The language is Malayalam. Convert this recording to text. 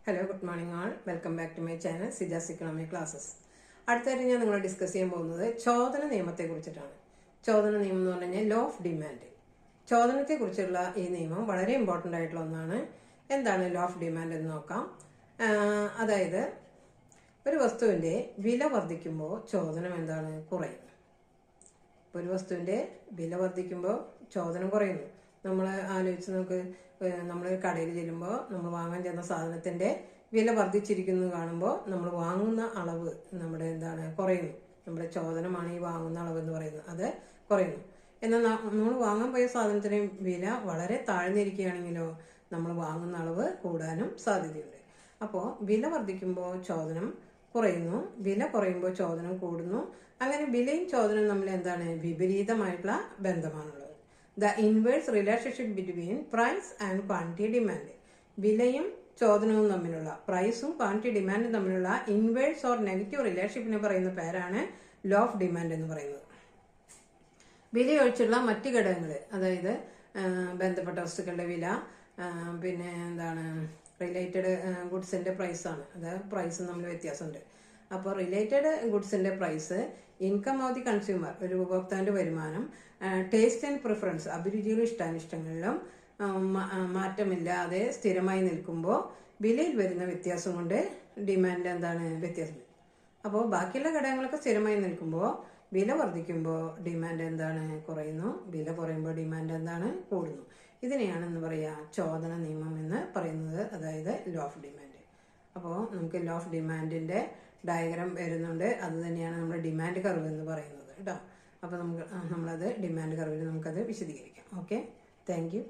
Hello, good morning all. Welcome back to my channel, Sija's Economic Classes. അടുത്തായിട്ട് ഞാൻ നിങ്ങളോട് ഡിസ്കസ് ചെയ്യാൻ പോകുന്നത് ചോദന നിയമത്തെക്കുറിച്ചിട്ടാണ്. ചോദന നിയമം എന്ന് പറഞ്ഞാൽ ലോ ഓഫ് ഡിമാൻഡ്. ചോദനത്തെക്കുറിച്ചുള്ള ഈ നിയമം വളരെ ഇമ്പോർട്ടൻ്റ് ആയിട്ടുള്ള ഒന്നാണ്. എന്താണ് ലോ ഓഫ് ഡിമാൻഡ് എന്ന് നോക്കാം. അതായത് ഒരു വസ്തുവിൻ്റെ വില വർദ്ധിക്കുമ്പോൾ ചോദനം എന്താണ് കുറയും. ഒരു വസ്തുവിൻ്റെ വില വർദ്ധിക്കുമ്പോൾ ചോദനം കുറയുന്നു. നമ്മൾ ആലോചിച്ച് നോക്ക്, നമ്മൾ കടയിൽ ചെല്ലുമ്പോൾ നമ്മൾ വാങ്ങാൻ ചെന്ന സാധനത്തിന്റെ വില വർദ്ധിച്ചിരിക്കുന്നു കാണുമ്പോൾ നമ്മൾ വാങ്ങുന്ന അളവ് നമ്മുടെ എന്താണ് കുറയുന്നു. നമ്മുടെ ചോദനമാണ് ഈ വാങ്ങുന്ന അളവ് എന്ന് പറയുന്നത്, അത് കുറയുന്നു. എന്നാൽ നമ്മൾ വാങ്ങാൻ പോയ സാധനത്തിന് വില വളരെ താഴ്ന്നിരിക്കുകയാണെങ്കിലോ നമ്മൾ വാങ്ങുന്ന അളവ് കൂടാനും സാധ്യതയുണ്ട്. അപ്പോൾ വില വർദ്ധിക്കുമ്പോൾ ചോദനം കുറയുന്നു, വില കുറയുമ്പോൾ ചോദനം കൂടുന്നു. അങ്ങനെ വിലയും ചോദനവും തമ്മിൽ എന്താണ് വിപരീതമായിട്ടുള്ള ബന്ധമാണുള്ളത്. The inverse relationship between price and quantity demand. വിലയും ചോദനവും തമ്മിലുള്ള, പ്രൈസും ക്വാണ്ടിറ്റി ഡിമാൻഡും തമ്മിലുള്ള ഇൻവേഴ്സ് ഓർ നെഗറ്റീവ് റിലേഷൻഷിപ്പിനെ പറയുന്ന പേരാണ് ലോ ഓഫ് ഡിമാൻഡ് എന്ന് പറയുന്നത്. വിലയൊഴിച്ചുള്ള മറ്റ് ഘടകങ്ങൾ, അതായത് ബന്ധപ്പെട്ട വസ്തുക്കളുടെ വില, പിന്നെ എന്താണ് റിലേറ്റഡ് ഗുഡ്സിന്റെ പ്രൈസാണ്. അതായത് പ്രൈസും തമ്മിൽ വ്യത്യാസമുണ്ട്. അപ്പോൾ റിലേറ്റഡ് ഗുഡ്സിന്റെ price, income of the consumer, ഒരു ഉപഭോക്താവിന്റെ വരുമാനം, ടേസ്റ്റ് ആൻഡ് പ്രിഫറൻസ്, അഭിരുചികളും ഇഷ്ടാനിഷ്ടങ്ങളിലും മാറ്റമില്ലാതെ സ്ഥിരമായി നിൽക്കുമ്പോൾ വിലയിൽ വരുന്ന വ്യത്യാസം കൊണ്ട് ഡിമാൻഡ് എന്താണ് വ്യത്യാസം. അപ്പോൾ ബാക്കിയുള്ള ഘടകങ്ങളൊക്കെ സ്ഥിരമായി നിൽക്കുമ്പോൾ വില വർദ്ധിക്കുമ്പോൾ ഡിമാൻഡ് എന്താണ് കുറയുന്നു, വില കുറയുമ്പോൾ ഡിമാൻഡ് എന്താണ് കൂടുന്നു. ഇതിനെയാണ് എന്ന് പറയുക ചോദന നിയമം എന്ന് പറയുന്നത്, അതായത് ലോ ഓഫ് ഡിമാൻഡ്. അപ്പോൾ നമുക്ക് ലോ ഓഫ് ഡിമാൻഡിന്റെ ഡയഗ്രാം വരുന്നുണ്ട്. അത് തന്നെയാണ് നമ്മുടെ ഡിമാൻഡ് കർവ് എന്ന് പറയുന്നത് കേട്ടോ. അപ്പോൾ നമ്മളത് ഡിമാൻഡ് കർവിൽ നമുക്കത് വിശദീകരിക്കാം. Okay, thank you.